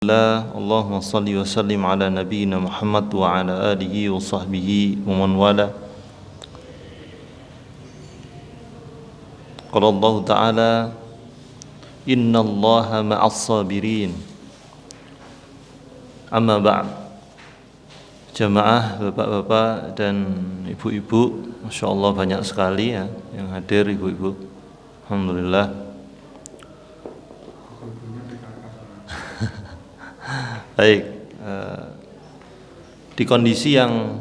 Allahumma salli wa sallim ala nabiyyina Muhammad wa ala alihi wa sahbihi wa man wala. Qala Allah Ta'ala, Inna Allaha ma'as sabirin. Amma ba'd. Jamaah bapak-bapak dan ibu-ibu, Masya Allah banyak sekali ya yang hadir ibu-ibu. Alhamdulillah. Baik, di kondisi yang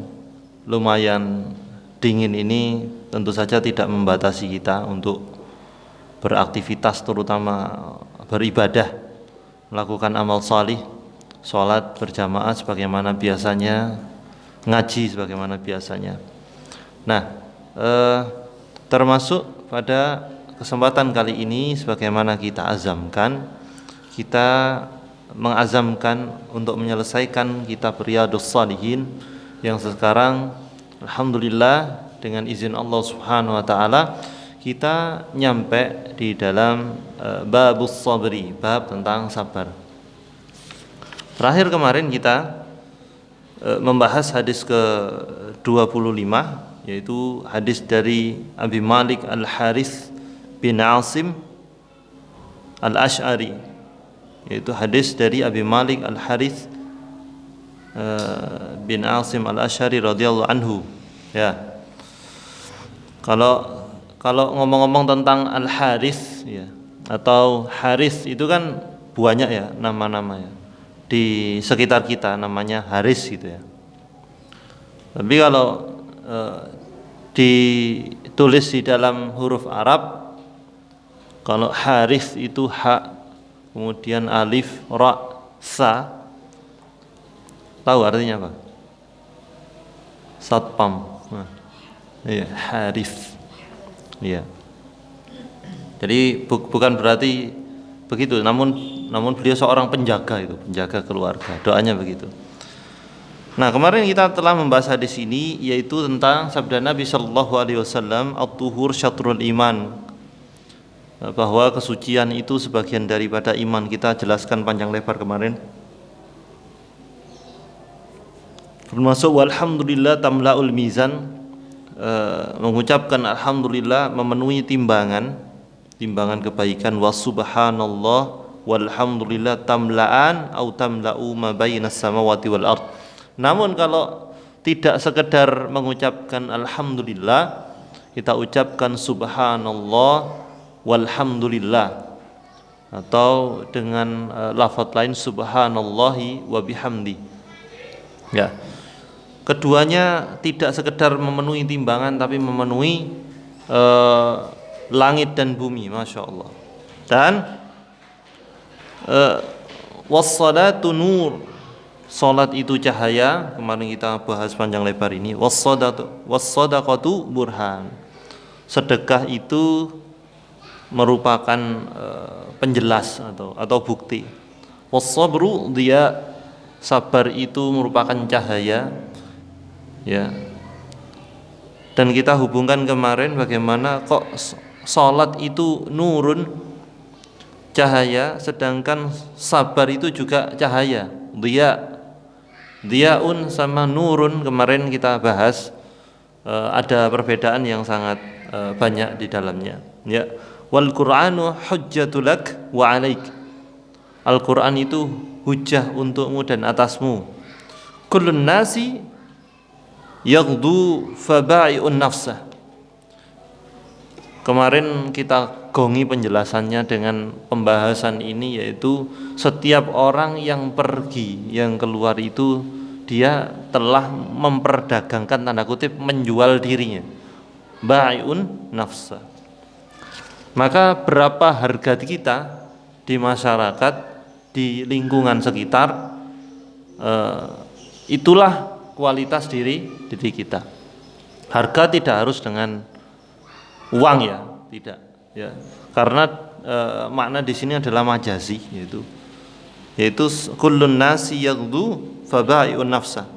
lumayan dingin ini tentu saja tidak membatasi kita untuk beraktivitas, terutama beribadah, melakukan amal salih, sholat berjamaah sebagaimana biasanya, ngaji sebagaimana biasanya. Nah, termasuk pada kesempatan kali ini sebagaimana kita azamkan, kita mengazamkan untuk menyelesaikan kitab Riyadhus Shalihin yang sekarang alhamdulillah dengan izin Allah Subhanahu wa taala kita nyampe di dalam babus sabri, bab tentang sabar. Terakhir kemarin kita membahas hadis ke-25, yaitu hadis dari Abi Malik Al-Harith bin Asim Al-Ash'ari, yaitu hadis dari Abi Malik Al-Harith bin Asim Al-Ash'ari radhiyallahu anhu. Ya. Kalau ngomong-ngomong tentang Al-Harith ya, atau Harith itu kan banyak ya nama-nama ya. Di sekitar kita namanya Haris gitu ya. Tapi kalau ditulis di dalam huruf Arab, kalau Harith itu ha, kemudian alif, ra, sa, tahu artinya apa? Satpam. Nah, iya, Harith. Iya. Jadi bukan berarti begitu, namun beliau seorang penjaga, itu penjaga keluarga, doanya begitu. Nah, kemarin kita telah membahas hadis ini, yaitu tentang sabda Nabi Shallallahu Alaihi Wasallam, at-tuhur syatrul iman, bahwa kesucian itu sebagian daripada iman. Kita jelaskan panjang lebar kemarin, termasuk walhamdulillah tamlaul mizan, mengucapkan alhamdulillah memenuhi timbangan kebaikan, wa subhanallah walhamdulillah tamla'an au tamla'u ma bainas samawati wal ard. Namun kalau tidak sekedar mengucapkan alhamdulillah, kita ucapkan subhanallah walhamdulillah, atau dengan lafaz lain subhanallahi wa bihamdi. Ya. Keduanya tidak sekedar memenuhi timbangan, tapi memenuhi langit dan bumi, Masya Allah. Dan wassalatu nur, salat itu cahaya. Kemarin kita bahas panjang lebar ini. Wassadaqatu burhan, sedekah itu merupakan penjelas atau bukti. Wassabru dia, sabar itu merupakan cahaya. Ya. Dan kita hubungkan kemarin bagaimana kok salat itu nurun, cahaya, sedangkan sabar itu juga cahaya. Diaun sama nurun kemarin kita bahas, ada perbedaan yang sangat banyak di dalamnya. Ya. Wal Qur'anu hujjatul lak wa 'alaik. Al-Qur'an itu hujjah untukmu dan atasmu. Kullun nasi yaghdu faba'i'un nafsah. Kemarin kita gongi penjelasannya dengan pembahasan ini, yaitu setiap orang yang pergi, yang keluar itu dia telah memperdagangkan, tanda kutip, menjual dirinya. Ba'i'un nafsah. Maka berapa harga kita di masyarakat, di lingkungan sekitar, itulah kualitas diri kita. Harga tidak harus dengan uang ya, tidak ya. Karena makna di sini adalah majazi, yaitu kullun nasi yaghdu faba'i'un nafsah.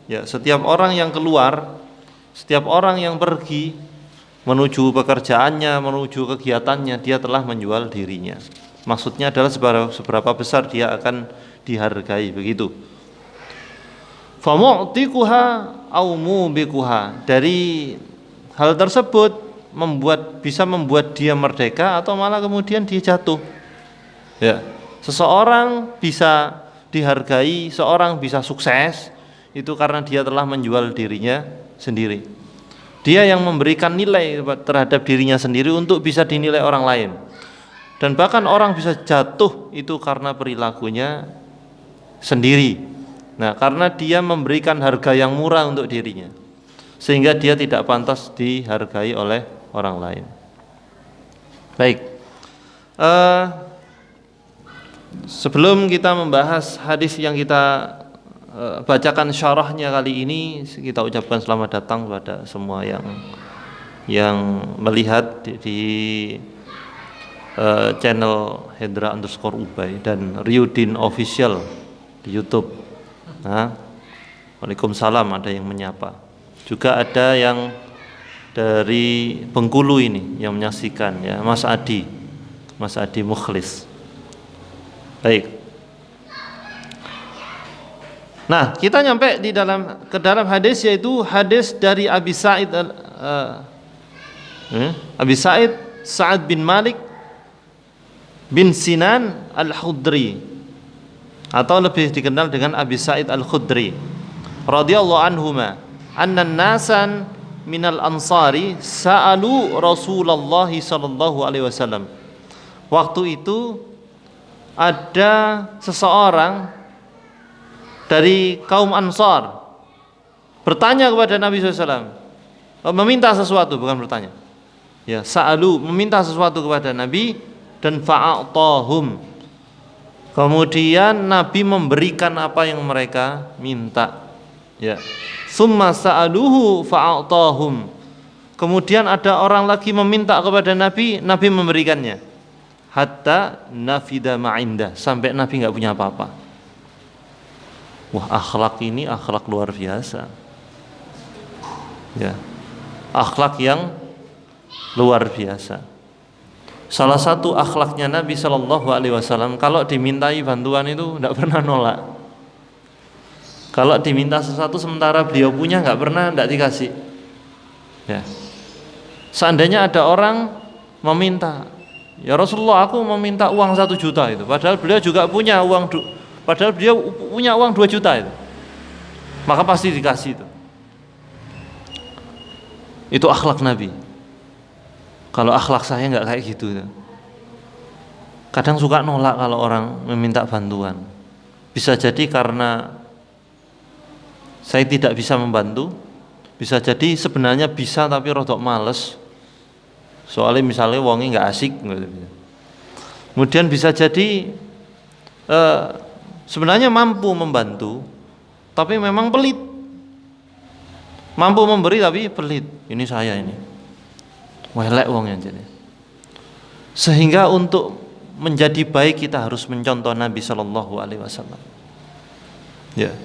Ya, setiap orang yang keluar, setiap orang yang pergi menuju pekerjaannya, menuju kegiatannya, dia telah menjual dirinya. Maksudnya adalah seberapa besar dia akan dihargai begitu. Famu'tiquha au mubiquha. Dari hal tersebut bisa membuat dia merdeka atau malah kemudian dia jatuh. Ya. Seseorang bisa dihargai, seorang bisa sukses itu karena dia telah menjual dirinya sendiri. Dia yang memberikan nilai terhadap dirinya sendiri untuk bisa dinilai orang lain. Dan bahkan orang bisa jatuh itu karena perilakunya sendiri. Nah, karena dia memberikan harga yang murah untuk dirinya, sehingga dia tidak pantas dihargai oleh orang lain. Baik, sebelum kita membahas hadis yang kita bacakan syarahnya kali ini, kita ucapkan selamat datang kepada semua yang melihat di channel Hendra_Ubay dan Ryudin Official di YouTube. Nah, Waalaikumsalam, ada yang menyapa. Juga ada yang dari Bengkulu ini yang menyaksikan, ya, Mas Adi Mukhlis. Baik. Nah, kita nyampe ke dalam hadis, yaitu hadis dari Abi Sa'id Sa'ad bin Malik bin Sinan Al-Khudri, atau lebih dikenal dengan Abi Sa'id Al-Khudri radhiyallahu anhuma, anna nasan minal ansari sa'alu Rasulullah sallallahu alaihi wasallam. Waktu itu ada seseorang dari kaum Ansar bertanya kepada Nabi SAW, meminta sesuatu, bukan bertanya. Ya, sa'alu, meminta sesuatu kepada Nabi, dan fa'atahum. Kemudian Nabi memberikan apa yang mereka minta. Ya. Summa sa'aluhu fa'atahum. Kemudian ada orang lagi meminta kepada Nabi, Nabi memberikannya. Hatta nafida ma'indah, sampai Nabi enggak punya apa-apa. Wah, akhlak ini akhlak luar biasa. Ya. Akhlak yang luar biasa. Salah satu akhlaknya Nabi Shallallahu Alaihi Wasallam, kalau dimintai bantuan itu tidak pernah nolak. Kalau diminta sesuatu sementara beliau punya, tidak dikasih. Ya. Seandainya ada orang meminta, ya Rasulullah, aku meminta uang 1 juta itu, padahal beliau juga punya uang, padahal beliau punya uang 2 juta itu, maka pasti dikasih itu. Itu akhlak Nabi. Kalau akhlak saya nggak kayak gitu. Kadang suka nolak kalau orang meminta bantuan. Bisa jadi karena saya tidak bisa membantu, bisa jadi sebenarnya bisa tapi rodok males. Soalnya misalnya wongnya nggak asik. Kemudian bisa jadi sebenarnya mampu membantu, tapi memang pelit. Mampu memberi tapi pelit. Ini saya ini. Welek wongnya jadi. Sehingga untuk menjadi baik kita harus mencontoh Nabi Shallallahu Alaihi Wasallam. Ya.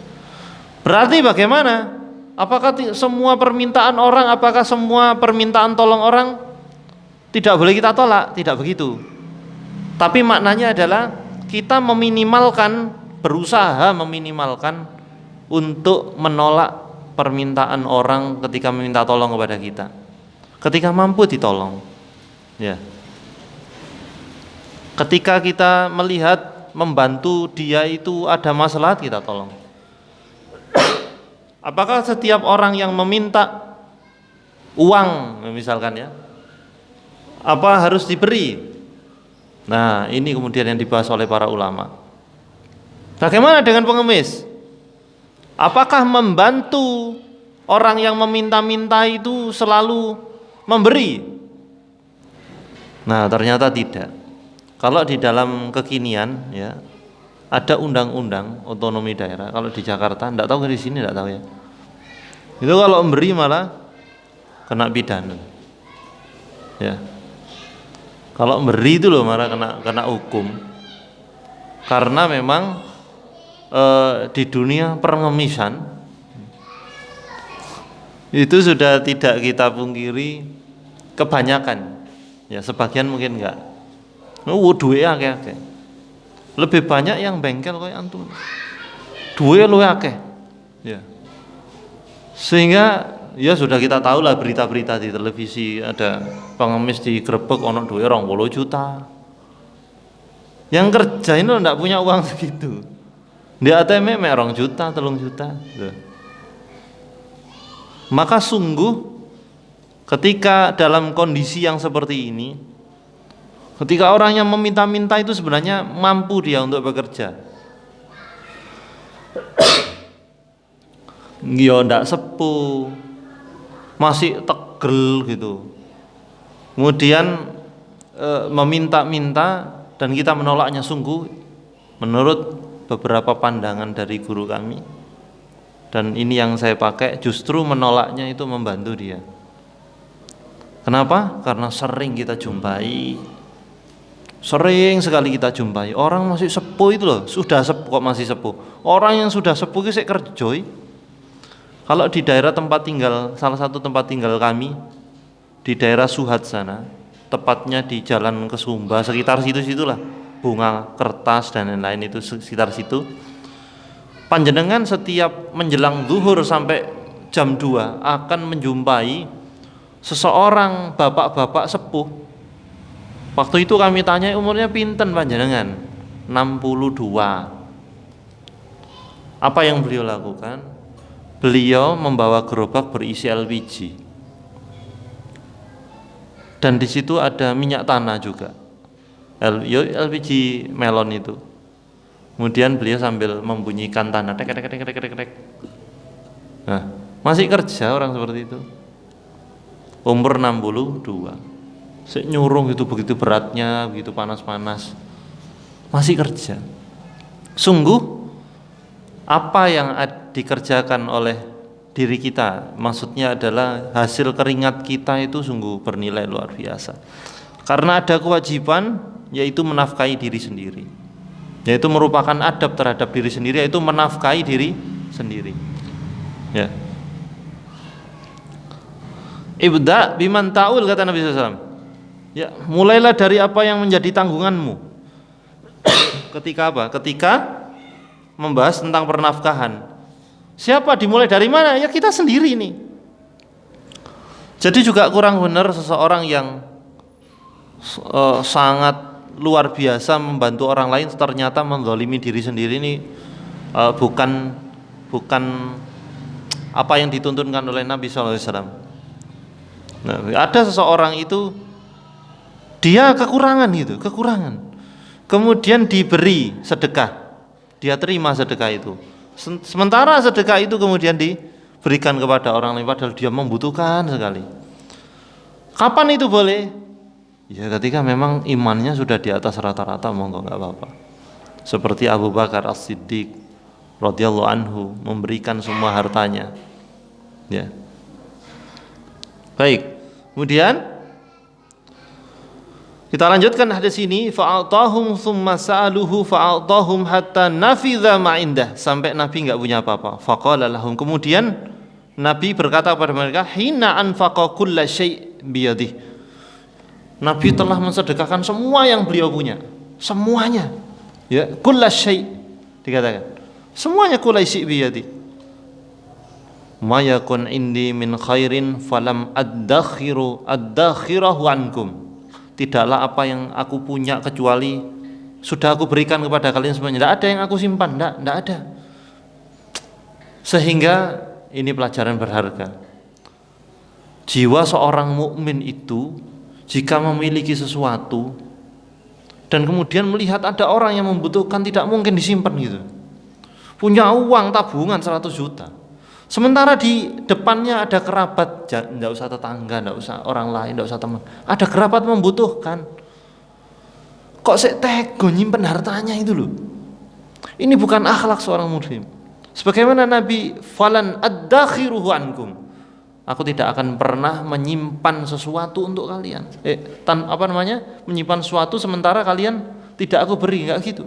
Berarti bagaimana? Apakah semua permintaan orang, apakah semua permintaan tolong orang tidak boleh kita tolak? Tidak begitu. Tapi maknanya adalah kita berusaha meminimalkan untuk menolak permintaan orang ketika meminta tolong kepada kita. Ketika mampu ditolong, ya. Ketika kita melihat membantu dia itu ada masalah, kita tolong. Apakah setiap orang yang meminta uang, misalkan ya, apa harus diberi? Nah, ini kemudian yang dibahas oleh para ulama. Bagaimana dengan pengemis? Apakah membantu orang yang meminta-minta itu selalu memberi? Nah, ternyata tidak. Kalau di dalam kekinian, ya, ada undang-undang otonomi daerah. Kalau di Jakarta, enggak tahu, di sini enggak tahu ya. Itu kalau memberi malah kena pidana. Ya. Kalau memberi itu loh malah kena hukum. Karena memang di dunia pengemisan itu sudah tidak kita pungkiri, kebanyakan, ya sebagian mungkin enggak, duwe akeh-akeh. Lebih banyak yang bengkel kayak antum. Duwe luwih akeh. Ya. Sehingga ya sudah kita tahu lah berita-berita di televisi, ada pengemis digrebek ono duwe 20 juta. Yang kerja ini enggak punya uang segitu. Di ATM mek 2 juta, 3 juta. Tuh. Maka sungguh ketika dalam kondisi yang seperti ini, ketika orang yang meminta-minta itu sebenarnya mampu dia untuk bekerja. Dia ndak sepuh, masih tegel gitu. Kemudian meminta-minta dan kita menolaknya, sungguh menurut beberapa pandangan dari guru kami, dan ini yang saya pakai, justru menolaknya itu membantu dia. Kenapa? Karena sering kita jumpai, sering sekali kita jumpai orang masih sepuh itu loh, sudah sepuh kok masih sepuh. Orang yang sudah sepuh itu saya kerjoi. Kalau di daerah tempat tinggal, salah satu tempat tinggal kami di daerah Suhat sana, tepatnya di Jalan Kesumba, sekitar situ-situlah, Bunga Kertas dan lain-lain itu sekitar situ. Panjenengan setiap menjelang zuhur sampai jam 2 akan menjumpai seseorang bapak-bapak sepuh. Waktu itu kami tanya umurnya pinten panjenengan? 62. Apa yang beliau lakukan? Beliau membawa gerobak berisi LPG. Dan di situ ada minyak tanah juga. LPG melon itu. Kemudian beliau sambil membunyikan tanah, tek tek tek tek tek tek. Nah, masih kerja orang seperti itu. Umur 62. Nyurung itu begitu beratnya, begitu panas-panas, masih kerja. Sungguh apa yang dikerjakan oleh diri kita, maksudnya adalah hasil keringat kita itu sungguh bernilai luar biasa. Karena ada kewajiban, yaitu menafkahi diri sendiri, yaitu merupakan adab terhadap diri sendiri, yaitu menafkahi diri sendiri. Ya. Ibda biman ta'ul, kata Nabi SAW. Ya, mulailah dari apa yang menjadi tanggunganmu. Ketika apa? Ketika membahas tentang pernafkahan. Siapa dimulai dari mana? Ya kita sendiri nih. Jadi juga kurang benar seseorang yang sangat luar biasa membantu orang lain ternyata menzalimi diri sendiri ini bukan apa yang dituntunkan oleh Nabi SAW. Nah, ada seseorang itu dia kekurangan, kemudian diberi sedekah, dia terima sedekah itu. Sementara sedekah itu kemudian diberikan kepada orang lain padahal dia membutuhkan sekali. Kapan itu boleh? Ya ketika memang imannya sudah di atas rata-rata, monggo nggak apa-apa. Seperti Abu Bakar As-Siddiq radhiyallahu anhu memberikan semua hartanya. Ya. Baik. Kemudian kita lanjutkan hadis ini, fa'atahum tsumma sa'aluhu fa'atahum hatta nafidha ma indah, sampai Nabi enggak punya apa-apa. Faqala lahum, kemudian Nabi berkata kepada mereka, hina anfaqa kulla syai' biyadih. Nabi telah mensedekahkan semua yang beliau punya, semuanya. Ya, kulla syai' dikatakan. Semuanya kulla syai' biyadih. Ma yakun indi min khairin falam addakhirahu ankum. Tidaklah apa yang aku punya kecuali sudah aku berikan kepada kalian semuanya. Tidak ada yang aku simpan, tidak ada. Sehingga ini pelajaran berharga. Jiwa seorang mukmin itu jika memiliki sesuatu dan kemudian melihat ada orang yang membutuhkan, tidak mungkin disimpan gitu. Punya uang tabungan 100 juta. Sementara di depannya ada kerabat, tidak usah tetangga, tidak usah orang lain, tidak usah teman, ada kerabat membutuhkan. Kok saya tega nyimpen hartanya itu loh. Ini bukan akhlak seorang muslim. Sebagaimana Nabi, falan addakhiruhu ankum. Aku tidak akan pernah menyimpan sesuatu untuk kalian. Menyimpan sesuatu sementara kalian tidak aku beri, enggak gitu.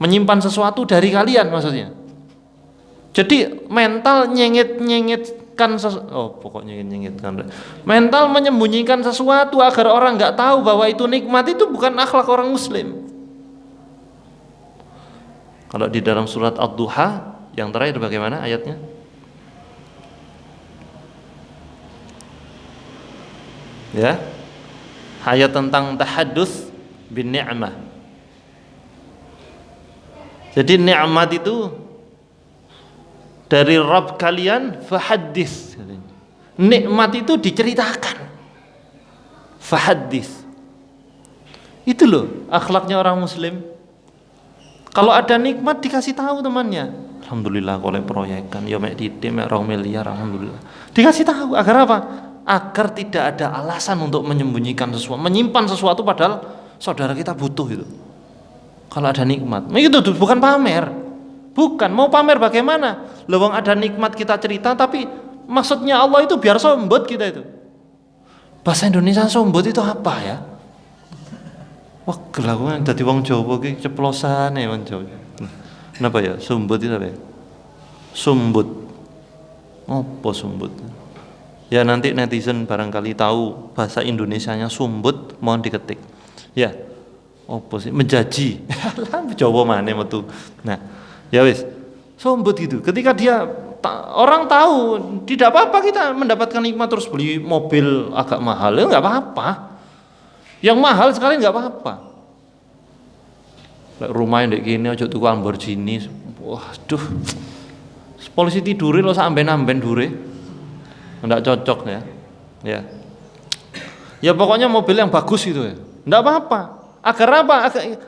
Menyimpan sesuatu dari kalian maksudnya. Jadi mental nyengit-nyengitkan mental menyembunyikan sesuatu agar orang nggak tahu bahwa itu nikmat, itu bukan akhlak orang muslim. Kalau di dalam surat Ad-Duha yang terakhir bagaimana ayatnya? Ya, ayat tentang tahaddus bin ni'mah. Jadi nikmat itu dari Rabb kalian, fahaddis. Nikmat itu diceritakan, fahaddis. Itu loh akhlaknya orang muslim. Kalau ada nikmat dikasih tahu temannya. Alhamdulillah kalau proyekan ya mek titik mek 2 miliar, alhamdulillah. Dikasih tahu agar apa? Agar tidak ada alasan untuk menyembunyikan sesuatu, menyimpan sesuatu padahal saudara kita butuh itu. Kalau ada nikmat, itu tuh bukan pamer. Bukan mau pamer bagaimana? Lewang ada nikmat kita cerita, tapi maksudnya Allah itu biar sombot kita itu. Bahasa Indonesia sombot itu apa ya? Wah, gelakuan dadi wong Jawa ki ceplosan ya wong Jawa. Kenapa ya? Sombot itu apa ya? Sumbut. Apa sumbut? Ya nanti netizen barangkali tahu bahasa Indonesianya sumbut, mohon diketik. Ya. Apa sih? Menjaji. Lah Jawa mana metu. Nah, ya wis. Sombot gitu. Ketika dia orang tahu tidak apa-apa kita mendapatkan nikmat terus beli mobil agak mahal, ya enggak apa-apa. Yang mahal sekali enggak apa-apa. Rumahnya ndek kene aja tuku Lamborghini. Waduh. Polisi tidure lo sak amben-amben dure. Enggak cocok ya. Ya. Ya pokoknya mobil yang bagus itu ya. Enggak apa-apa. Agar apa?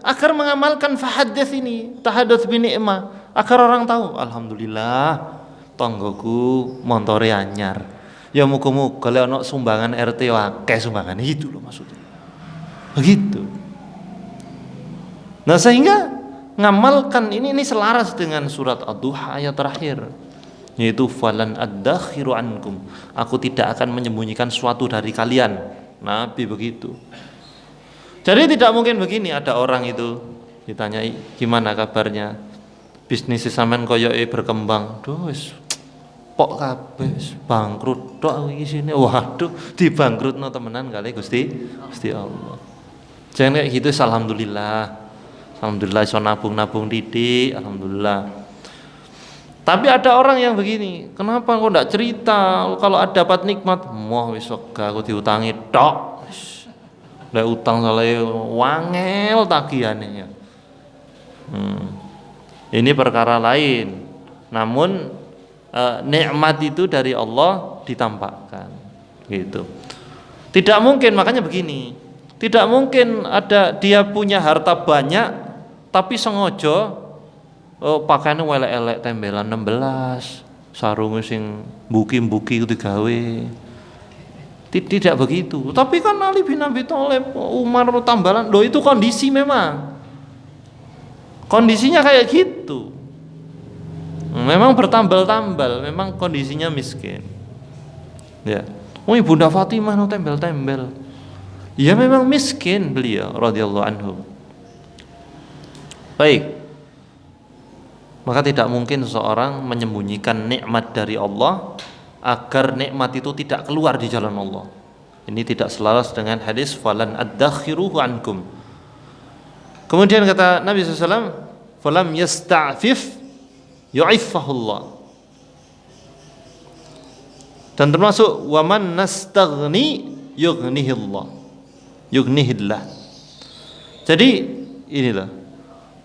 Agar mengamalkan fahaddats ini, tahaddats bi ni'mah. Agar orang tahu, alhamdulillah tanggoku montore anyar. Ya muga-muga lek ana sumbangan RT akeh sumbangan itu loh maksudnya. Begitu. Nah, sehingga ngamalkan ini selaras dengan surat Ad-Duha ayat terakhir, yaitu falan ad-dakhiru ankum. Aku tidak akan menyembunyikan sesuatu dari kalian. Nabi begitu. Jadi tidak mungkin begini, ada orang itu ditanyai gimana kabarnya, bisnis sampean koyoke berkembang, duh wis pok kabeh bangkrut tok iki sini. Waduh, dibangkrutno temenan kali Gusti Allah. Jangan kayak gitu, alhamdulillah. Alhamdulillah iso nabung-nabung didik, alhamdulillah. Tapi ada orang yang begini, kenapa kok enggak cerita kalau ada dapat nikmat? Wah wis wegah aku diutangi tok. Lek utang saleh wangel tagihannya ya. Ini perkara lain. Namun nikmat itu dari Allah ditampakkan, gitu. Tidak mungkin, makanya begini. Tidak mungkin ada dia punya harta banyak tapi sengaja pakaiannya elek-elek tembelan 16, sarung sing buki-buki digawe. Tidak begitu. Tapi kan Ali bin Abi Thalib, Umar tambalan, loh itu kondisi memang. Kondisinya kayak gitu. Memang bertambal-tambal, memang kondisinya miskin. Ya. Oh Ibunda Fatimah no tembel-tembel. Ya memang miskin beliau radhiyallahu anhu. Baik. Maka tidak mungkin seseorang menyembunyikan nikmat dari Allah agar nikmat itu tidak keluar di jalan Allah. Ini tidak selaras dengan hadis falan ad-dakhiruhu ankum. Kemudian kata Nabi SAW, falam yasta'fif yu'iffahullah. Dan termasuk waman nastaghni yughnihillah. Jadi inilah,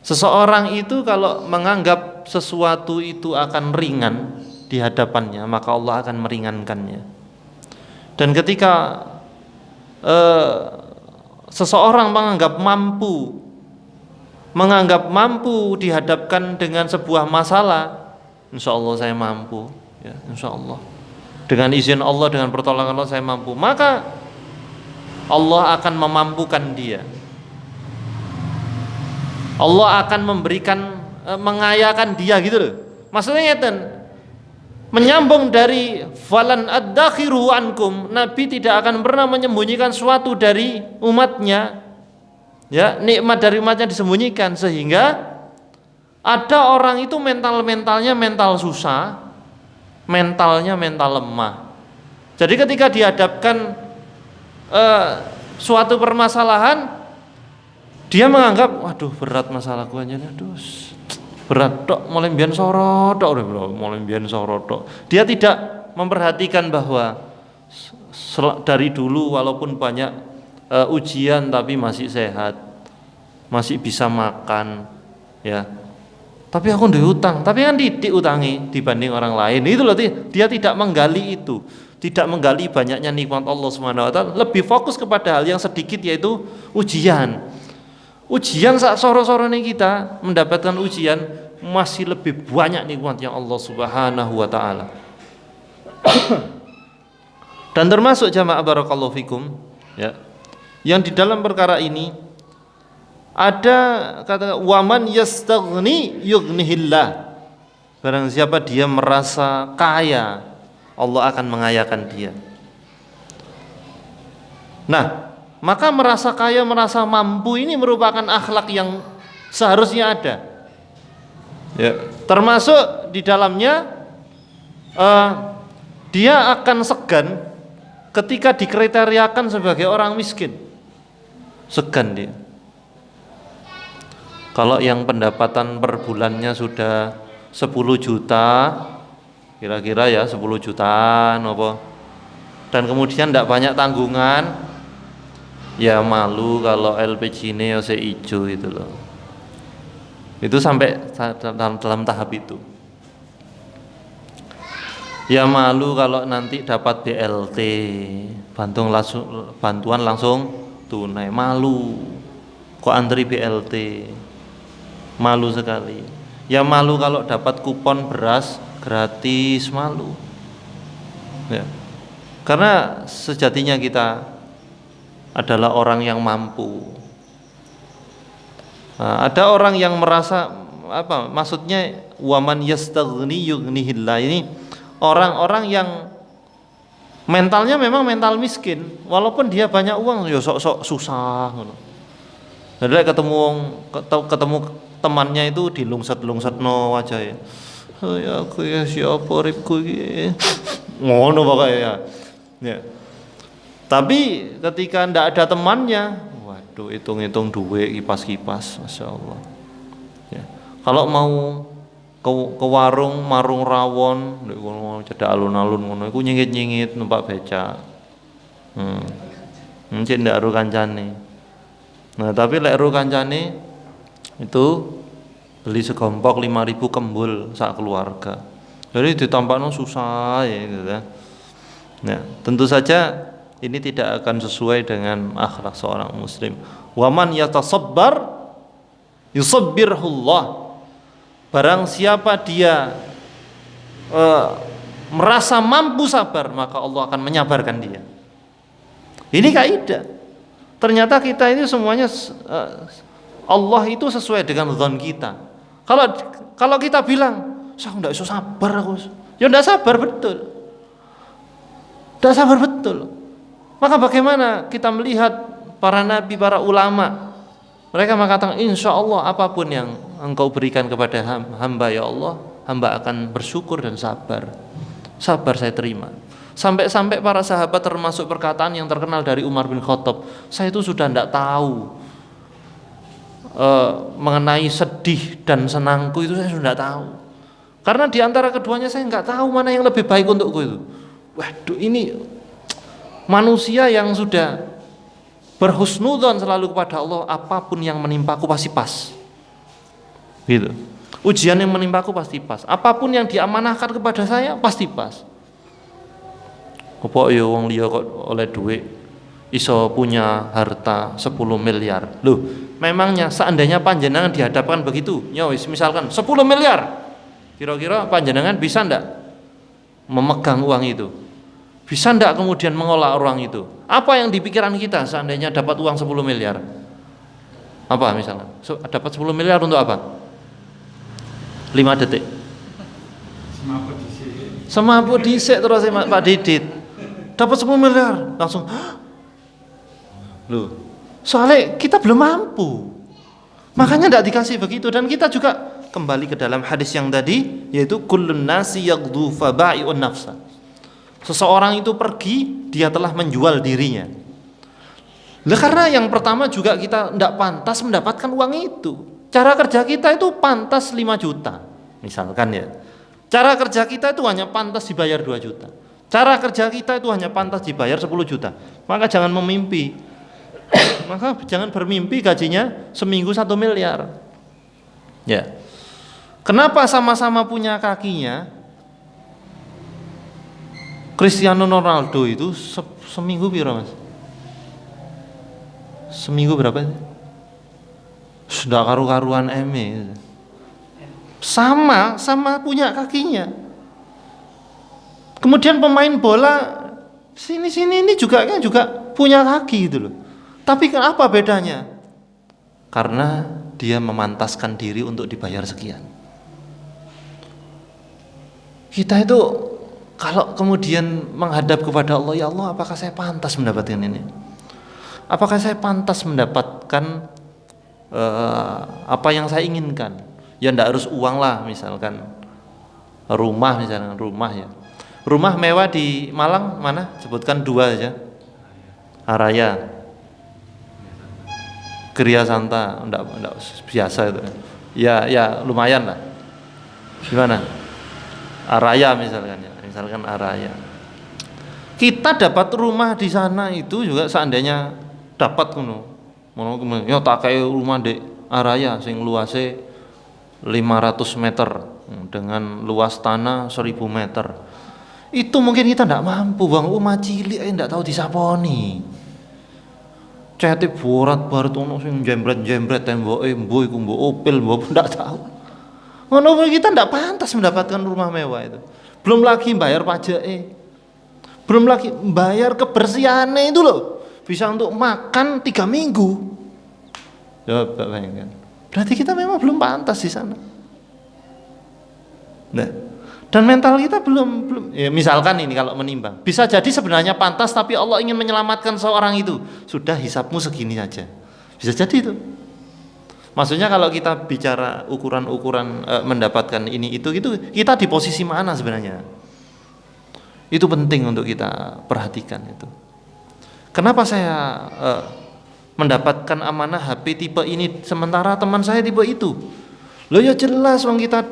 seseorang itu kalau menganggap sesuatu itu akan ringan di hadapannya, maka Allah akan meringankannya. Dan ketika seseorang menganggap mampu dihadapkan dengan sebuah masalah, insya Allah saya mampu, ya, insya Allah. Dengan izin Allah, dengan pertolongan Allah saya mampu, maka Allah akan memampukan dia. Allah akan memberikan, mengayakan dia gitu loh. Maksudnya ngeten. Menyambung dari falan ad-dakhiru ankum, Nabi tidak akan pernah menyembunyikan sesuatu dari umatnya. Ya, nikmat dari umatnya disembunyikan, sehingga ada orang itu mentalnya mental susah, mentalnya mental lemah. Jadi ketika dihadapkan suatu permasalahan, dia menganggap waduh berat masalahku aja, aduh berat tok, mulai mbiyen sorot tok, mulai mbiyen sorot tok. Dia tidak memperhatikan bahwa dari dulu walaupun banyak ujian tapi masih sehat, masih bisa makan, ya. Tapi aku nduwe utang, tapi kan titik utangi dibanding orang lain. Itu loh, dia tidak menggali itu, tidak menggali banyaknya nikmat Allah Subhanahu wa taala, lebih fokus kepada hal yang sedikit yaitu ujian. Ujian saat soro-sorone kita mendapatkan ujian masih lebih banyak nikmatnya Allah Subhanahu wa taala. Dan termasuk jamaah barakallahu fikum, ya, yang di dalam perkara ini ada kata waman yastaghni yughnihillah. Barang siapa dia merasa kaya, Allah akan mengayakan dia. Nah, maka merasa kaya, merasa mampu ini merupakan akhlak yang seharusnya ada. Ya, termasuk di dalamnya dia akan segan ketika dikriteriakan sebagai orang miskin. Segan dia. Kalau yang pendapatan per bulannya sudah 10 juta, kira-kira ya 10 jutaan apa, dan kemudian tidak banyak tanggungan, ya malu kalau LPG ini ose ijo itu loh. Itu sampai dalam tahap itu. Ya malu kalau nanti dapat BLT, bantuan langsung tunai, malu. Kok antri BLT? Malu sekali. Ya malu kalau dapat kupon beras gratis, malu. Ya. Karena sejatinya kita adalah orang yang mampu. Nah, ada orang yang merasa apa? Maksudnya waman yastaghni yughnihillah, ini orang-orang yang mentalnya memang mental miskin, walaupun dia banyak uang, ya sok-sok susah. Jadi ketemu temannya itu dilungset-lungsetno wajahnya. Ya aku ya siapa ribku iki. Ngono pokoknya. Ya. Tapi ketika ndak ada temannya, waduh hitung-hitung duit kipas-kipas, Masya Allah. Ya. Kalau mau ke warung marung rawon, cedak alun-alun ngono iku nyengit-nyengit numpak becak. Mungkin ndak ero kancane. Nah, tapi lek ero kancane itu beli segompok 5.000 kembul sak keluarga. Jadi ditampakno susah ya gitu ya. Nah, tentu saja ini tidak akan sesuai dengan akhlak seorang muslim. Waman yatasabbar yusabbirhullah. Barang siapa dia merasa mampu sabar, maka Allah akan menyabarkan dia. Ini kaidah. Ternyata kita ini semuanya Allah itu sesuai dengan zon kita. Kalau kita bilang, saya tidak bisa sabar aku, ya tidak sabar betul. Tidak sabar betul. Maka bagaimana kita melihat para nabi, para ulama, mereka mengatakan insya Allah apapun yang engkau berikan kepada hamba ya Allah, hamba akan bersyukur dan sabar. Sabar saya terima. Sampai-sampai para sahabat termasuk perkataan yang terkenal dari Umar bin Khattab, saya itu sudah tidak tahu mengenai sedih dan senangku itu, saya sudah tahu. Karena di antara keduanya saya nggak tahu mana yang lebih baik untukku itu. Waduh, ini manusia yang sudah berhusnudzon selalu kepada Allah, apapun yang menimpaku pasti pas. Gitu. Ujian yang menimpaku pasti pas. Apapun yang diamanahkan kepada saya pasti pas. Apa ya wong liya kok oleh duit iso punya harta 10 miliar. Loh, memangnya seandainya panjenengan dihadapkan begitu, ya wis misalkan 10 miliar. Kira-kira panjenengan bisa ndak memegang uang itu? Bisa ndak kemudian mengolah uang itu? Apa yang di pikiran kita seandainya dapat uang 10 miliar? Apa misalkan? Dapat 10 miliar untuk apa? 5 detik. Semaput dhisik terus Pak Didit. Dapat 10 miliar, langsung loh, soalnya kita belum mampu, makanya tidak dikasih begitu. Dan kita juga kembali ke dalam hadis yang tadi, yaitu kullun nasi yaghdu fa ba'i'un nafsa. Seseorang itu pergi, dia telah menjual dirinya. Karena yang pertama juga kita tidak pantas mendapatkan uang itu. cara kerja kita itu pantas 5 juta, misalkan ya. Cara kerja kita itu hanya pantas dibayar 2 juta. Cara kerja kita itu hanya pantas dibayar 10 juta. Maka jangan memimpi. Maka jangan bermimpi gajinya seminggu 1 miliar. Ya. Kenapa sama-sama punya kakinya? Cristiano Ronaldo itu seminggu piro, Mas? Seminggu berapa? Sudah karu-karuan ME. Sama punya kakinya. Kemudian pemain bola sini ini juga punya kaki gitu loh. Tapi kenapa bedanya? Karena dia memantaskan diri untuk dibayar sekian. Kita itu kalau kemudian menghadap kepada Allah, ya Allah, apakah saya pantas mendapatkan ini? Apakah saya pantas mendapatkan apa yang saya inginkan? Ya enggak harus uang lah, misalkan rumah ya. Rumah mewah di Malang mana? Sebutkan 2 aja. Araya, Gria Santa, enggak biasa itu. Ya lumayan lah. Gimana? Araya misalkan ya. Misalkan Araya. Kita dapat rumah di sana itu juga seandainya dapat ngono. Ya tak kayak rumah di Araya sing luase 500 meter dengan luas tanah 1000 meter. Itu mungkin kita tidak mampu, Bang. Rumah cilik tidak tahu disaponi. Cete borat-borat ono sing jembret-jembret temboke, mbuh iku mbok opil, mbok ndak tahu. Ngono kita ndak pantas mendapatkan rumah mewah itu. Belum lagi bayar pajaknya. Belum lagi bayar kebersihannya itu loh. Bisa untuk makan 3 minggu. Coba bayangkan. Berarti kita memang belum pantas di sana. Nah, dan mental kita belum ya, misalkan ini kalau menimbang, bisa jadi sebenarnya pantas tapi Allah ingin menyelamatkan seorang itu. Sudah hisapmu segini aja. Bisa jadi itu. Maksudnya kalau kita bicara ukuran-ukuran mendapatkan ini itu kita di posisi mana sebenarnya? Itu penting untuk kita perhatikan itu. Kenapa saya mendapatkan amanah HP tipe ini sementara teman saya tipe itu? Loh ya jelas wong kita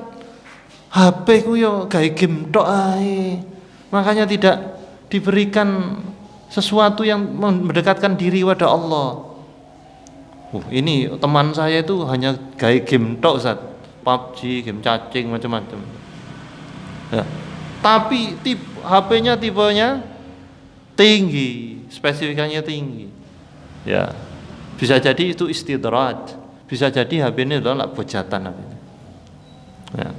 HP ku yo gawe game tok ae. Makanya tidak diberikan sesuatu yang mendekatkan diri kepada Allah. Ini teman saya itu hanya gawe game tok, Ustaz. PUBG, game cacing macam-macam. Ya. Tapi HP-nya tipenya tinggi, spesifikasinya tinggi. Ya. Bisa jadi itu istidraj. Bisa jadi HP ini adalah bejatan HP-nya. Ya.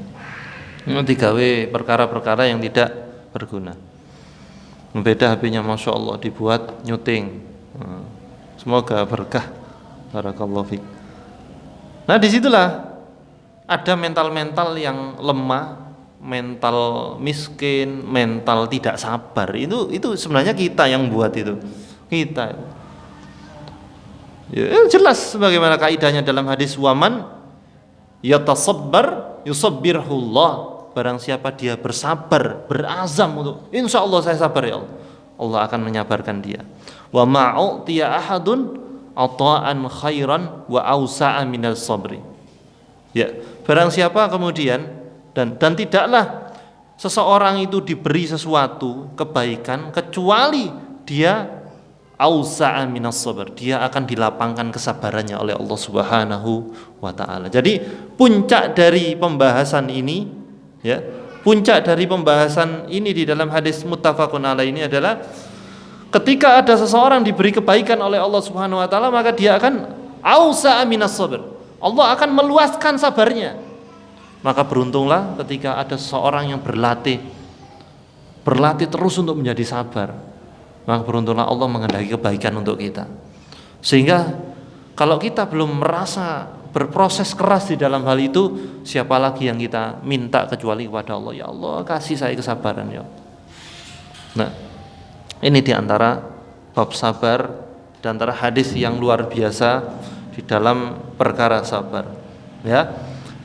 Ini digawe perkara-perkara yang tidak berguna. Beda HP-nya Masya Allah dibuat nyuting. Semoga berkah. Barakallahu fiik. Nah disitulah ada mental-mental yang lemah, mental miskin, mental tidak sabar. Itu sebenarnya kita yang buat itu. Kita. Ya, jelas bagaimana kaidahnya dalam hadis waman yatasabbar yusabbirhullah. Barang siapa dia bersabar, berazam untuk insya Allah saya sabar ya Allah, Allah akan menyabarkan dia. Wa ma'utiya ahadun ata'an khairan wa awsa'a minal sabri. Ya, barang siapa kemudian dan tidaklah seseorang itu diberi sesuatu kebaikan kecuali dia awsa'a minas sabr, dia akan dilapangkan kesabarannya oleh Allah Subhanahu wa taala. Jadi puncak dari pembahasan ini, ya, puncak dari pembahasan ini di dalam hadis muttafaqun alaih ini adalah ketika ada seseorang diberi kebaikan oleh Allah Subhanahu wa taala, maka dia akan awsa'a minas sabr. Allah akan meluaskan sabarnya. Maka beruntunglah ketika ada seseorang yang berlatih terus untuk menjadi sabar. Maka beruntunglah Allah menghendaki kebaikan untuk kita. Sehingga kalau kita belum merasa berproses keras di dalam hal itu, siapa lagi yang kita minta kecuali kepada Allah. Ya Allah, kasih saya kesabaran ya. Nah, ini diantara bab sabar, diantara hadis yang luar biasa di dalam perkara sabar. Ya,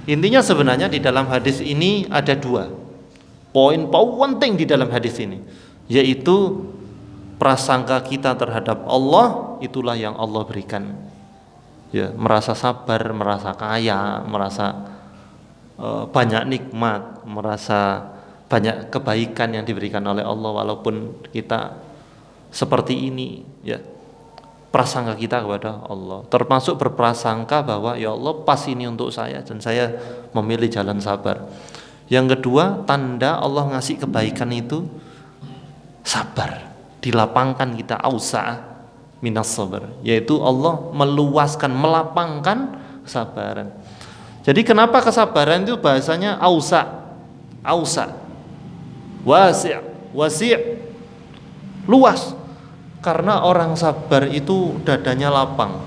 intinya sebenarnya di dalam hadis ini ada 2 poin penting di dalam hadis ini, yaitu prasangka kita terhadap Allah itulah yang Allah berikan. ya, merasa sabar, merasa kaya, merasa banyak nikmat, merasa banyak kebaikan yang diberikan oleh Allah walaupun kita seperti ini, ya. Prasangka kita kepada Allah, termasuk berprasangka bahwa ya Allah pas ini untuk saya dan saya memilih jalan sabar. Yang kedua, tanda Allah ngasih kebaikan itu sabar, dilapangkan kita ausa minas sabar, yaitu Allah meluaskan, melapangkan kesabaran. Jadi kenapa kesabaran itu bahasanya ausa, wasi', luas. Karena orang sabar itu dadanya lapang.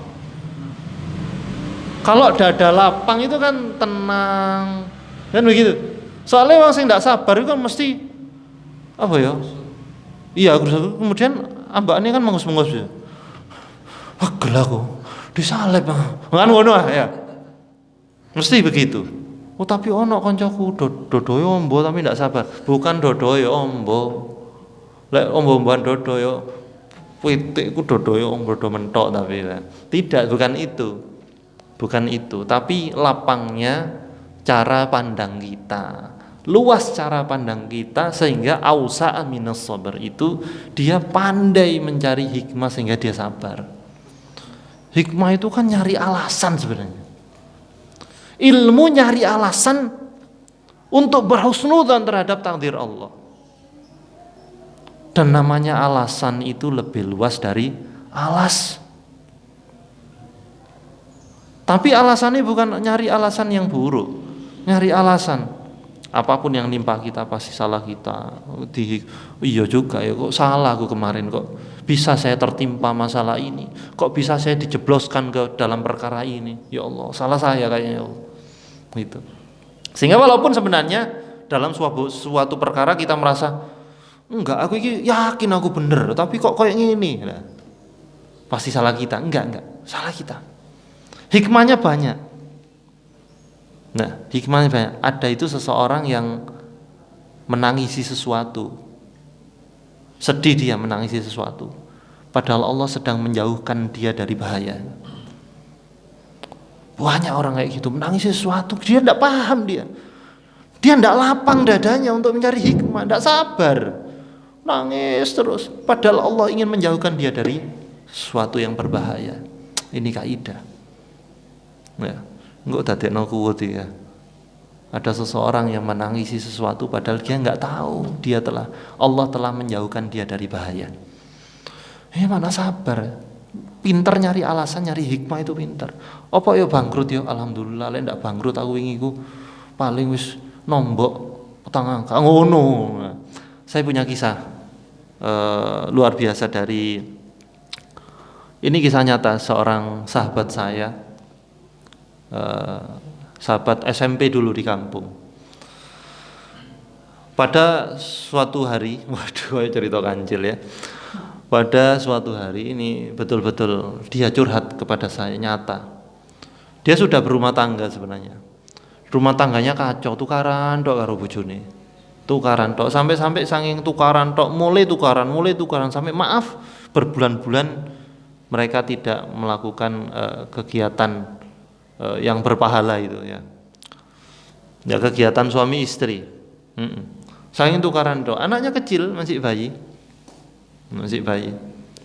Kalau dada lapang itu kan tenang, kan begitu. Soalnya orang yang tidak sabar itu kan mesti apa ya? Iya, kemudian ambaknya kan mengus-mengus ya. Wah, gelaku disalib kan ngono ya. Mesti begitu. Oh, tapi ono koncoku dodoyo ombo tapi tidak sabar. Bukan dodoyo ombo. Lek ombo-omboan dodoyo pitikku dodoyo ombo do mentok tapi tidak, bukan itu, tapi lapangnya cara pandang kita, luas cara pandang kita sehingga ausa minas sabar itu dia pandai mencari hikmah sehingga dia sabar. Hikmah itu kan nyari alasan sebenarnya. Ilmu nyari alasan untuk berhusnudzon terhadap takdir Allah. Dan namanya alasan itu lebih luas dari alas. Tapi alasannya bukan nyari alasan yang buruk, nyari alasan apapun yang nimpa kita pasti salah kita. Iya juga ya, kok salah aku kemarin, kok bisa saya tertimpa masalah ini, kok bisa saya dijebloskan ke dalam perkara ini, ya Allah salah saya kayaknya ya Allah. Gitu. Sehingga walaupun sebenarnya dalam suatu perkara kita merasa enggak, aku ini yakin aku bener, tapi kok kayak gini, nah, pasti salah kita. Enggak, salah kita. Hikmahnya banyak. Nah, hikmahnya banyak. Ada itu seseorang yang menangisi sesuatu, sedih dia menangisi sesuatu, padahal Allah sedang menjauhkan dia dari bahaya. Banyak orang kayak gitu menangisi sesuatu, dia tidak paham, dia tidak lapang dadanya untuk mencari hikmah, tidak sabar. Nangis terus, padahal Allah ingin menjauhkan dia dari sesuatu yang berbahaya. Ini kaidah. Ya, enggak dadekno kuwat ya. Ada seseorang yang menangisi sesuatu padahal dia enggak tahu Allah telah menjauhkan dia dari bahaya. Mana sabar? Pinter nyari alasan, nyari hikmah itu pinter. Apa ya bangkrut ya? Alhamdulillah, lek ndak bangkrut aku wingi ku paling wis nombok petang angka ngono. Saya punya kisah luar biasa ini kisah nyata seorang sahabat saya, sahabat SMP dulu di kampung. Pada suatu hari, waduh cerita kancil ya. Pada suatu hari ini betul-betul dia curhat kepada saya nyata. Dia sudah berumah tangga sebenarnya. Rumah tangganya kacau, tukaran tok karo bojone. Tukaran tok sampai saking tukaran tok mulai tukaran sampai maaf berbulan-bulan mereka tidak melakukan kegiatan yang berpahala itu ya. Ya kegiatan suami istri. Saking tukaran tok, anaknya kecil masih bayi.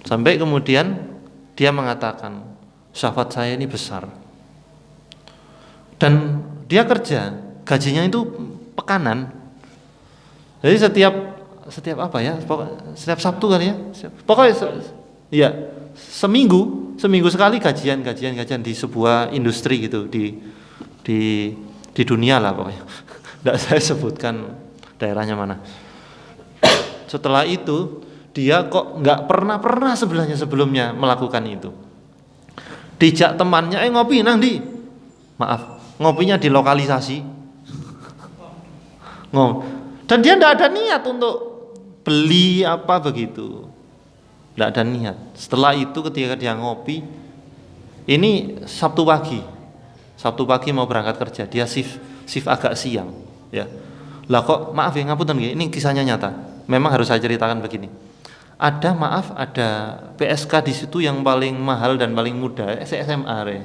Sampai kemudian dia mengatakan, syahwat saya ini besar. Dan dia kerja, gajinya itu pekanan. Jadi setiap apa ya? Setiap Sabtu kali ya. Pokoknya iya, seminggu sekali gajian di sebuah industri gitu di dunia lah pokoknya. Tidak saya sebutkan daerahnya mana. Setelah itu dia kok nggak pernah sebelumnya melakukan itu. Dijak temannya ngopi nang di. Maaf, ngopinya di lokalisasi. Dan dia tidak ada niat untuk beli apa begitu, tidak ada niat. Setelah itu ketika dia ngopi, ini Sabtu pagi mau berangkat kerja, dia shift agak siang, ya. Lah kok maaf ya ngapunten nggih, ini kisahnya nyata. Memang harus saya ceritakan begini. Ada PSK di situ yang paling mahal dan paling muda, SMA re.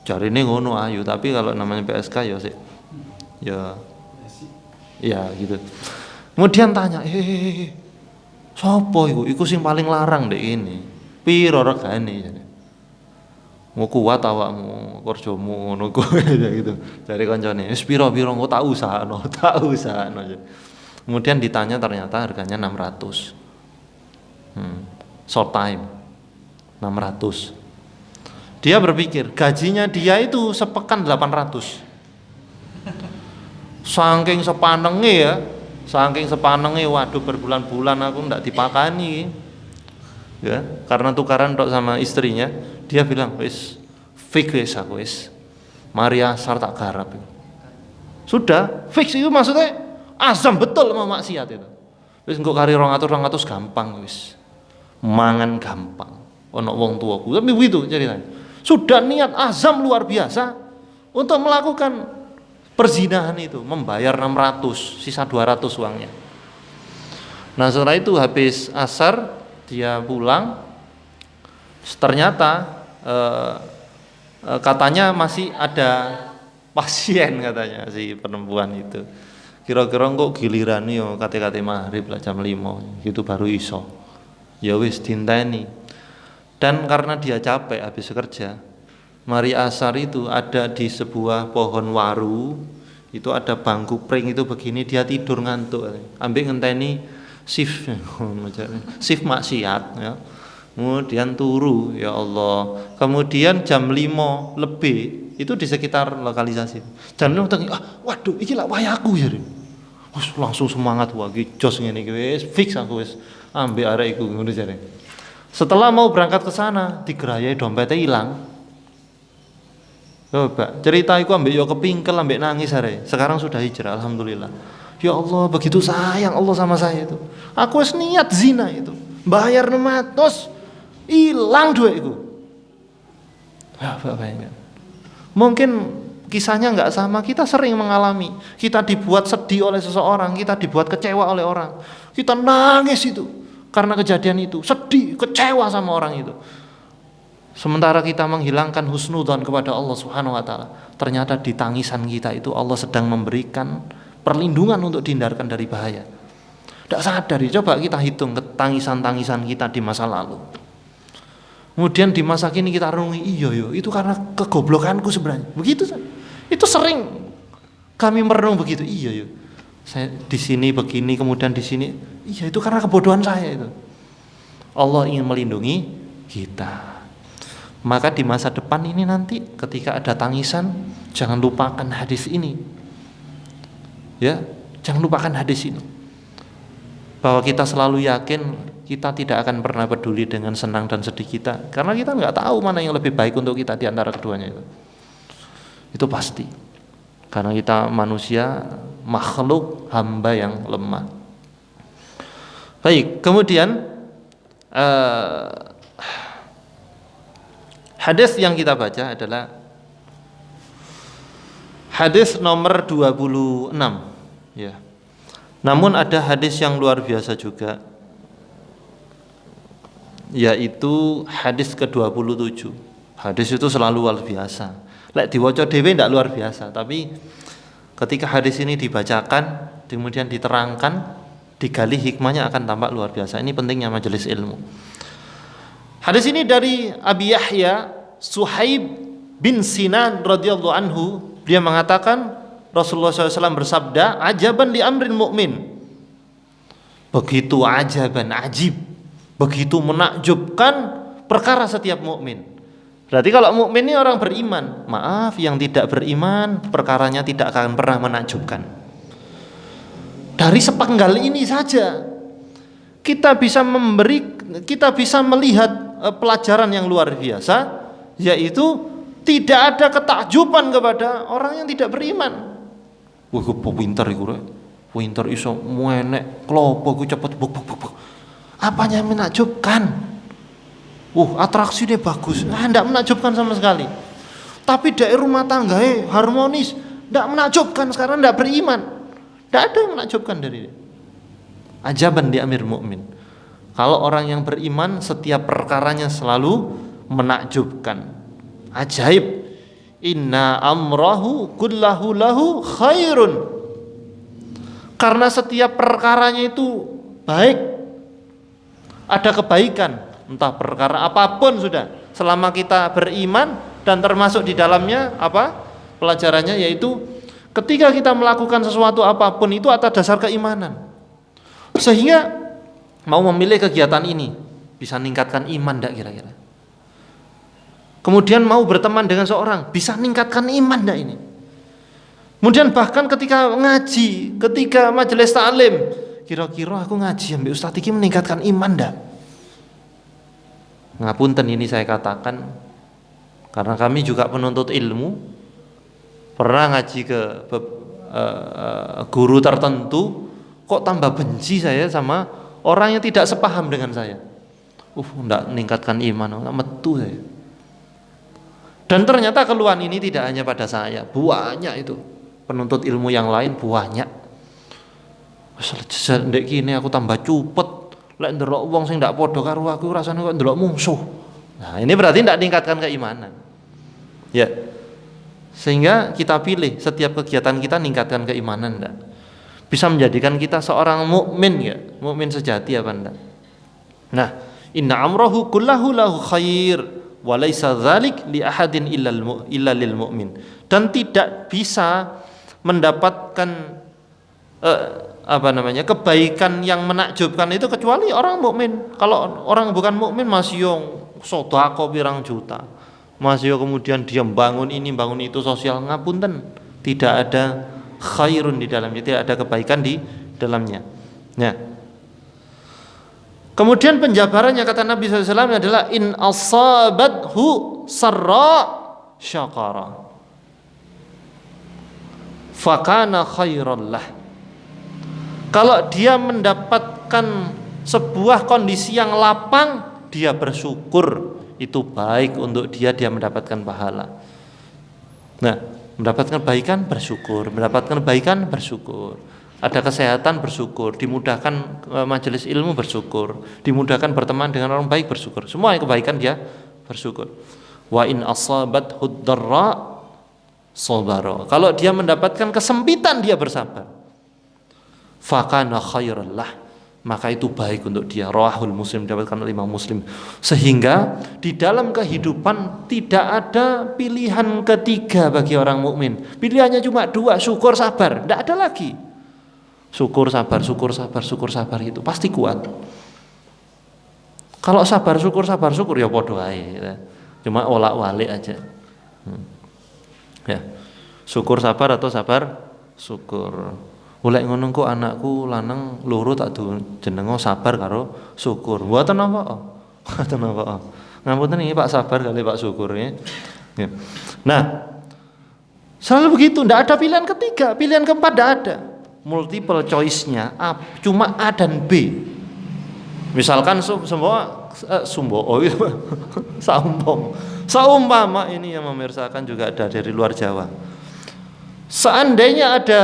Jarine ngono ayu, tapi kalau namanya PSK ya sih ya gitu. Kemudian tanya, sopo iku? Iku sing paling larang dek ini. Piro regane? Mau kuat awakmu, kerjamu ngono kuwi gitu. Dari kancane, wis piro-piro engko tak usahano. Kemudian ditanya ternyata harganya 600. Short time 600. Dia berpikir gajinya dia itu sepekan 800. Saking sepanenge waduh berbulan-bulan aku ndak dipakani. Ya, karena tukaran tok sama istrinya, dia bilang wis fix wis aku wis. Mari asar tak garap. Sudah, fix itu maksudnya azam betul mau maksiat itu. Wis engko kari 200 gampang wis. Mangan gampang. Ono wong tuaku. Tapi begitu ceritanya. Sudah niat azam luar biasa untuk melakukan perzinahan itu, membayar 600, sisa 200 uangnya. Nah, setelah itu habis asar dia pulang. Ternyata katanya masih ada pasien katanya si perempuan itu. Kira-kira kok giliran yo kate-kate maghrib lah jam 5 gitu baru iso. Ya wis dinteni. Dan karena dia capek habis kerja, mari asar itu ada di sebuah pohon waru, itu ada bangku pring itu begini, dia tidur ngantuk. Ambek ngenteni shift maksiat ya. Kemudian turu, ya Allah. Kemudian jam 5 lebih itu di sekitar lokalisasi. Jam 5 waduh iki lak wayahku ya. Wis langsung semangat wah iki jos ngene iki wis fix aku wis ambek arek iku ngono jare. Setelah mau berangkat ke sana, digerayai dompetnya hilang. Coba, cerita iku ambek yo kepingkel ambek nangis are. Sekarang sudah hijrah alhamdulillah. Ya Allah, begitu sayang Allah sama saya itu. Aku wis niat zina itu. Bayar 600, hilang duitku. Ya, bayangkan. Mungkin kisahnya enggak sama, kita sering mengalami. Kita dibuat sedih oleh seseorang, kita dibuat kecewa oleh orang. Kita nangis itu. Karena kejadian itu, sedih, kecewa sama orang itu. Sementara kita menghilangkan husnudzon kepada Allah Subhanahu wa taala, ternyata di tangisan kita itu Allah sedang memberikan perlindungan untuk dihindarkan dari bahaya. Tidak sadar, coba kita hitung tangisan-tangisan kita di masa lalu. Kemudian di masa kini kita renungi, iya itu karena kegoblokanku sebenarnya. Begitu saja. Itu sering kami merenung begitu, iya. Saya di sini begini, kemudian di sini, iya itu karena kebodohan saya itu. Allah ingin melindungi kita. Maka di masa depan ini nanti ketika ada tangisan, jangan lupakan hadis ini. Ya, jangan lupakan hadis ini. Bahwa kita selalu yakin kita tidak akan pernah peduli dengan senang dan sedih kita, karena kita nggak tahu mana yang lebih baik untuk kita di antara keduanya itu. Itu pasti. Karena kita manusia, makhluk hamba yang lemah. Baik, kemudian hadis yang kita baca adalah hadis nomor 26 ya. Namun ada hadis yang luar biasa juga, yaitu hadis ke-27. Hadis itu selalu luar biasa. Lek diwaca dhewe ndak luar biasa, tapi ketika hadis ini dibacakan kemudian diterangkan, digali hikmahnya akan tampak luar biasa. Ini pentingnya majelis ilmu. Hadis ini dari Abi Yahya Suhaib bin Sinan radhiyallahu anhu, dia mengatakan Rasulullah SAW bersabda, ajaban li amrin mu'min. Begitu ajaban, ajib, begitu menakjubkan perkara setiap mukmin. Berarti kalau mukmin ini orang beriman, maaf yang tidak beriman perkaranya tidak akan pernah menakjubkan. Dari sepenggal ini saja kita bisa melihat pelajaran yang luar biasa, yaitu tidak ada ketakjuban kepada orang yang tidak beriman. Wah, gue pinter iku rek. Pinter iso muenek klopo gue cepet buk. Apanya yang menakjubkan? Atraksinya bagus. Enggak menakjubkan sama sekali. Tapi dari rumah tangga harmonis, enggak menakjubkan, sekarang enggak beriman. Enggak ada yang menakjubkan dari dia. Ajaban di amir mukmin. Kalau orang yang beriman setiap perkaranya selalu menakjubkan. Ajaib. Inna amrahu kullahu lahu khairun. Karena setiap perkaranya itu baik, ada kebaikan, entah perkara apapun sudah. Selama kita beriman dan termasuk di dalamnya apa? Pelajarannya yaitu ketika kita melakukan sesuatu apapun itu atas dasar keimanan. Sehingga mau memilih kegiatan ini bisa meningkatkan iman enggak kira-kira? Kemudian mau berteman dengan seorang bisa meningkatkan iman enggak ini? Kemudian bahkan ketika ngaji, ketika majelis taklim, kira-kira aku ngaji ambil ustaz iki meningkatkan iman enggak? Ngapunten ini saya katakan karena kami juga penuntut ilmu, pernah ngaji ke guru tertentu, kok tambah benci saya sama orang yang tidak sepaham dengan saya. Enggak meningkatkan iman, metu saya. Dan ternyata keluhan ini tidak hanya pada saya, banyak itu penuntut ilmu yang lain banyak. Ndek kene aku tambah cupet, lek ndelok wong sing ndak padha karo aku rasane kok ndelok musuh. Nah, ini berarti ndak meningkatkan keimanan. Ya. Sehingga kita pilih setiap kegiatan kita meningkatkan keimanan enggak? Bisa menjadikan kita seorang mukmin ya, mukmin sejati apa enggak? Nah, inna amrahu kullahu lahu khair wa laisa dzalik li ahadin illa lil mu'min. Dan tidak bisa mendapatkan kebaikan yang menakjubkan itu kecuali orang mukmin. Kalau orang bukan mukmin masih yo sedekah pirang juta. Masih yo kemudian dia bangun ini bangun itu sosial, ngapunten, tidak ada khairun di dalamnya, tidak ada kebaikan di dalamnya. Nah, kemudian penjabarannya kata Nabi SAW adalah in asabathu sarra syakara fakana khairan lah. Kalau dia mendapatkan sebuah kondisi yang lapang, dia bersyukur, itu baik untuk dia mendapatkan pahala. Nah, mendapatkan kebaikan bersyukur, mendapatkan kebaikan bersyukur. Ada kesehatan bersyukur, dimudahkan majelis ilmu bersyukur, dimudahkan berteman dengan orang baik bersyukur. Semua yang kebaikan dia bersyukur. Wa in asabathu dharra sabara. Kalau dia mendapatkan kesempitan dia bersabar. Fakana khairan lah, maka itu baik untuk dia. Rawahul Muslim, dapatkan oleh Imam Muslim. Sehingga di dalam kehidupan tidak ada pilihan ketiga bagi orang mukmin. Pilihannya cuma dua, syukur sabar, tidak ada lagi. Syukur sabar, syukur sabar, syukur sabar itu pasti kuat. Kalau sabar syukur ya podo ae. Cuma olak-walik aja. Ya. Syukur sabar atau sabar syukur. Oleh ngono kok anakku lanang loro tak jenengo sabar karo syukur. Mboten apa? Mboten apa. Ngapunten iki Pak sabar kali Pak syukur ya. Nah, selalu begitu, tidak ada pilihan ketiga, pilihan keempat tidak ada. Multiple choice-nya cuma A dan B. Misalkan saumpama ini yang memirsakan juga ada dari luar Jawa. Seandainya ada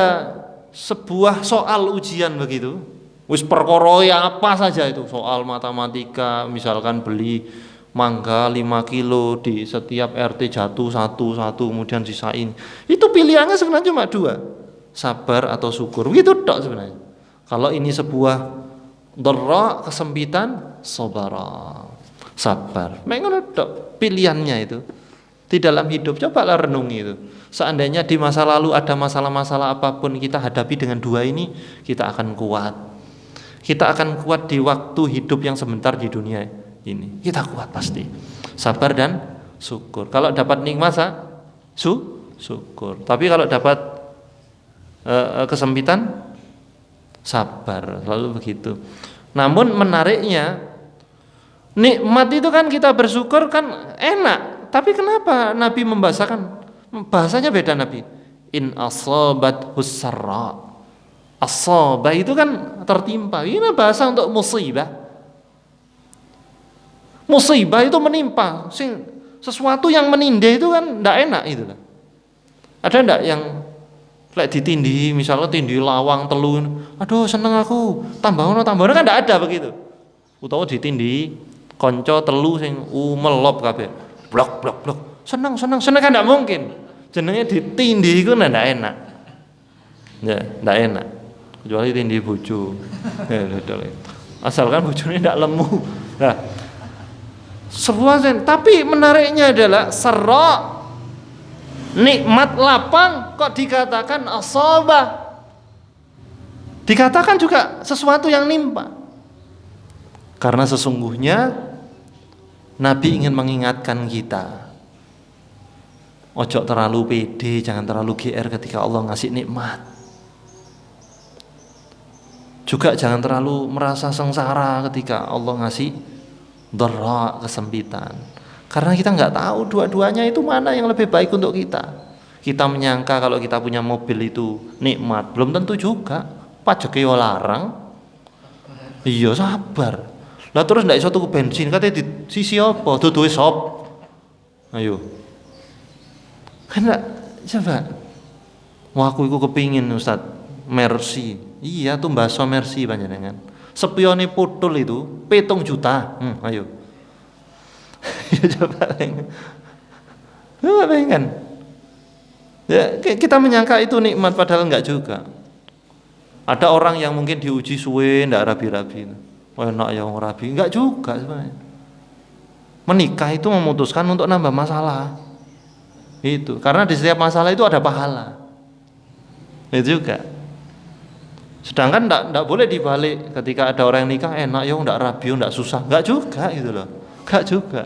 sebuah soal ujian begitu, wis perkara apa saja itu, soal matematika, misalkan beli mangga 5 kilo di setiap RT jatuh satu kemudian sisain. Itu pilihannya sebenarnya cuma dua, sabar atau syukur. Begitu tok sebenarnya. Kalau ini sebuah dharra, kesempitan, sabara, sabar. Mengono tok pilihannya itu. Di dalam hidup cobalah renungi itu. Seandainya di masa lalu ada masalah-masalah apapun kita hadapi dengan dua ini, kita akan kuat. Kita akan kuat di waktu hidup yang sebentar di dunia ini. Kita kuat pasti. Sabar dan syukur. Kalau dapat nikmat syukur. Tapi kalau dapat kesempitan, sabar. Selalu begitu. Namun menariknya, nikmat itu kan kita bersyukur kan enak. Tapi kenapa Nabi membahasakan? Bahasanya beda Nabi. In asabat husarra. Asabah itu kan tertimpa. Ini bahasa untuk musibah. Musibah itu menimpa. Sesuatu yang menindih itu kan tidak enak itu. Ada tidak yang lek ditindih, misalnya tindih lawang telun, aduh seneng aku, tambah kan tidak ada begitu. Utawa ditindih konco telu sing melop kabeh. Blok. Seneng kan tidak mungkin. jenenge ditindih iku ndak enak. Ya, ndak enak. Kecuali tindih bojo. Ya, asalkan bojone ndak lemu. Nah, sebuah tapi menariknya adalah serok nikmat lapang kok dikatakan asabah. Dikatakan juga sesuatu yang nimpa. Karena sesungguhnya Nabi ingin mengingatkan kita. Ojo terlalu pede, jangan terlalu GR ketika Allah ngasih nikmat. Juga jangan terlalu merasa sengsara ketika Allah ngasih dharra, kesempitan. Karena kita nggak tahu dua-duanya itu mana yang lebih baik untuk kita. Kita menyangka kalau kita punya mobil itu nikmat, belum tentu juga. Pajaknya yo larang. Iya sabar. Lah terus ndak iso tuku bensin, katanya di sisi apa? Duduhe sop. Ayo. Kan coba. Wah aku iku kepingin Ustaz Mercy. Iya tuh bakso Mercy panjenengan. Spione putul itu 7 juta. Ayo. Ya coba pengen. Coba pengen. Ya kita menyangka itu nikmat padahal enggak juga. Ada orang yang mungkin diuji suwe ndak rabi-rabi. Oh enak ya orang rabi, enggak juga sebenarnya. Menikah itu memutuskan untuk nambah masalah. Itu, karena di setiap masalah itu ada pahala. Itu juga. Sedangkan enggak boleh dibalik ketika ada orang yang nikah enak ya enggak rabi, enggak susah. Enggak juga gitu loh. Enggak juga.